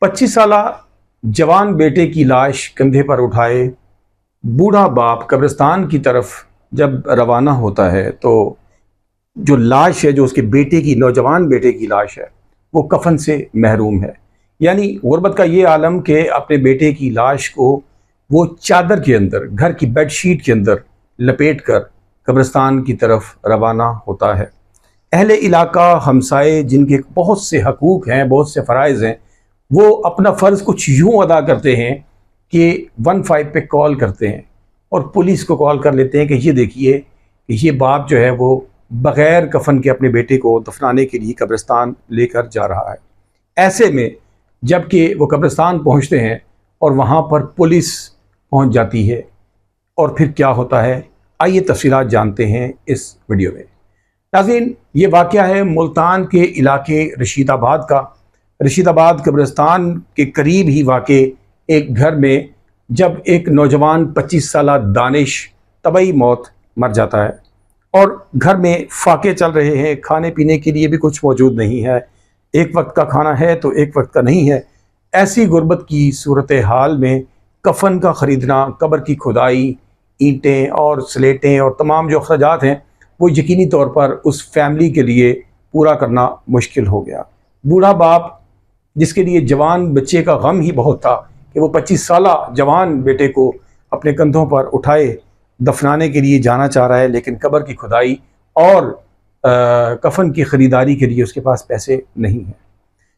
25 साला जवान बेटे की लाश कंधे पर उठाए बूढ़ा बाप कब्रिस्तान की तरफ जब रवाना होता है तो जो लाश है, जो उसके बेटे की, नौजवान बेटे की लाश है, वो कफन से महरूम है। यानी गुर्बत का ये आलम कि अपने बेटे की लाश को वो चादर के अंदर, घर की बेड शीट के अंदर लपेट कर कब्रिस्तान की तरफ रवाना होता है। अहले इलाका, हमसाए, जिनके बहुत से हकूक़ हैं, बहुत से फ़राइज़ हैं, वो अपना फ़र्ज़ कुछ यूँ अदा करते हैं कि 15 पे कॉल करते हैं और पुलिस को कॉल कर लेते हैं कि ये देखिए कि ये बाप जो है वो बग़ैर कफन के अपने बेटे को दफनाने के लिए कब्रिस्तान लेकर जा रहा है। ऐसे में जबकि वो कब्रिस्तान पहुंचते हैं और वहां पर पुलिस पहुंच जाती है, और फिर क्या होता है, आइए तफसीलात जानते हैं इस वीडियो में। नाज़रीन, ये वाक़या है मुल्तान के इलाके रशीदाबाद का। रशीदाबाद कब्रिस्तान के करीब ही वाक़े एक घर में जब एक नौजवान 25 साला दानिश तबई मौत मर जाता है और घर में फाके चल रहे हैं, खाने पीने के लिए भी कुछ मौजूद नहीं है, एक वक्त का खाना है तो एक वक्त का नहीं है। ऐसी गुर्बत की सूरत हाल में कफन का ख़रीदना, कब्र की खुदाई, ईंटें और स्लेटें और तमाम जो अखराजात हैं वो यकीनी तौर पर उस फैमिली के लिए पूरा करना मुश्किल हो गया। बूढ़ा बाप, जिसके लिए जवान बच्चे का गम ही बहुत था कि वो 25 साला जवान बेटे को अपने कंधों पर उठाए दफनाने के लिए जाना चाह रहा है, लेकिन कब्र की खुदाई और कफन की ख़रीदारी के लिए उसके पास पैसे नहीं हैं।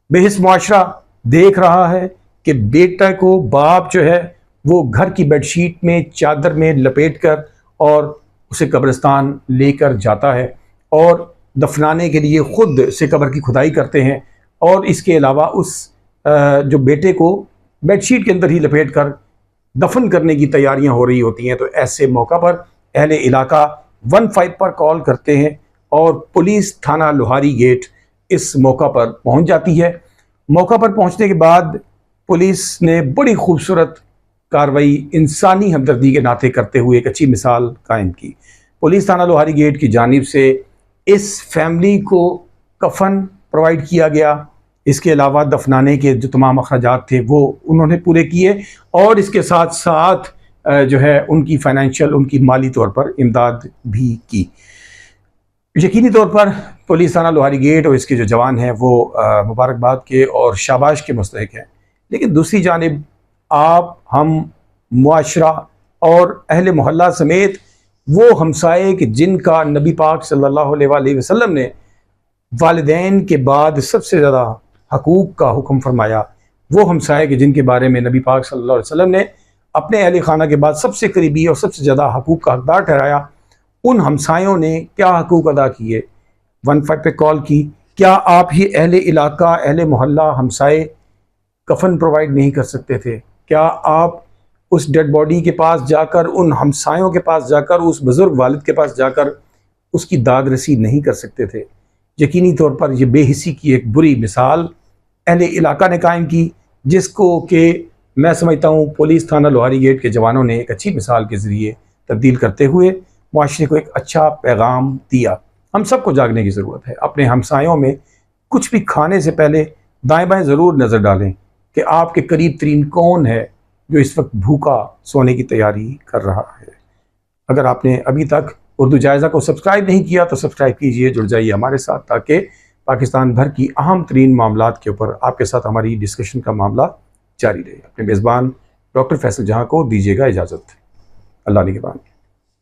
बेहिस मुआशरा देख रहा है कि बेटा को बाप जो है वो घर की बेडशीट में, चादर में लपेट कर और उसे कब्रिस्तान लेकर जाता है और दफनाने के लिए ख़ुद से कब्र की खुदाई करते हैं, और इसके अलावा उस जो बेटे को बेडशीट के अंदर ही लपेट कर दफन करने की तैयारियां हो रही होती हैं। तो ऐसे मौका पर अहले इलाका 15 पर कॉल करते हैं और पुलिस थाना लोहारी गेट इस मौका पर पहुंच जाती है। मौका पर पहुंचने के बाद पुलिस ने बड़ी खूबसूरत कार्रवाई इंसानी हमदर्दी के नाते करते हुए एक अच्छी मिसाल कायम की। पुलिस थाना लोहारी गेट की जानिब से इस फैमिली को कफन प्रोवाइड किया गया, इसके अलावा दफनाने के जो तमाम अखराजात थे वो उन्होंने पूरे किए, और इसके साथ साथ जो है उनकी फाइनेंशियल, उनकी माली तौर पर इमदाद भी की। यकीनी तौर पर पुलिस थाना लोहारी गेट और इसके जो जवान हैं वो मुबारकबाद के और शाबाश के मुस्तहिक हैं। लेकिन दूसरी जानिब आप, हम, मुआशरा और अहले मोहल्ला समेत वो हमसाए कि जिनका नबी पाक सल्लल्लाहु अलैहि वसल्लम ने वालिदैन के बाद सबसे ज़्यादा हकूक़ का हुक्म फरमाया, वो हमसाए कि जिनके बारे में नबी पाक सल्लल्लाहु अलैहि वसल्लम ने अपने अहले खाना के बाद सबसे करीबी और सबसे ज़्यादा हकूक़ का हकदार ठहराया, उन हमसायों ने क्या हकूक़ अदा किए, 15 पे कॉल की। क्या आप ही अहले इलाका, अहले मोहल्ला, हमसाए कफन प्रोवाइड नहीं कर सकते थे? क्या आप उस डेड बॉडी के पास जाकर, उन हमसायों के पास जाकर, उस बुज़ुर्ग वालिद के पास जाकर उसकी दाद रसी नहीं कर सकते थे? यकीनी तौर पर यह बेहिसी की एक बुरी मिसाल अहले इलाका ने कायम की, जिसको कि मैं समझता हूँ पुलिस थाना लोहारी गेट के जवानों ने एक अच्छी मिसाल के ज़रिए तब्दील करते हुए मुआशरे को एक अच्छा पैगाम दिया। हम सबको जागने की ज़रूरत है। अपने हमसायों में कुछ भी खाने से पहले दाएं बाएं ज़रूर नज़र डालें कि आपके करीब तरीन कौन है जो इस वक्त भूखा सोने की तैयारी कर रहा है। अगर आपने अभी तक उर्दू जायज़ा को सब्सक्राइब नहीं किया तो सब्सक्राइब कीजिए, जुड़ जाइए हमारे साथ, ताकि पाकिस्तान भर की अहम तरीन मामलात के ऊपर आपके साथ हमारी डिस्कशन का मामला जारी रहे। अपने मेज़बान डॉक्टर फैसल जहाँ को दीजिएगा इजाज़त। अल्लाह निगहबान।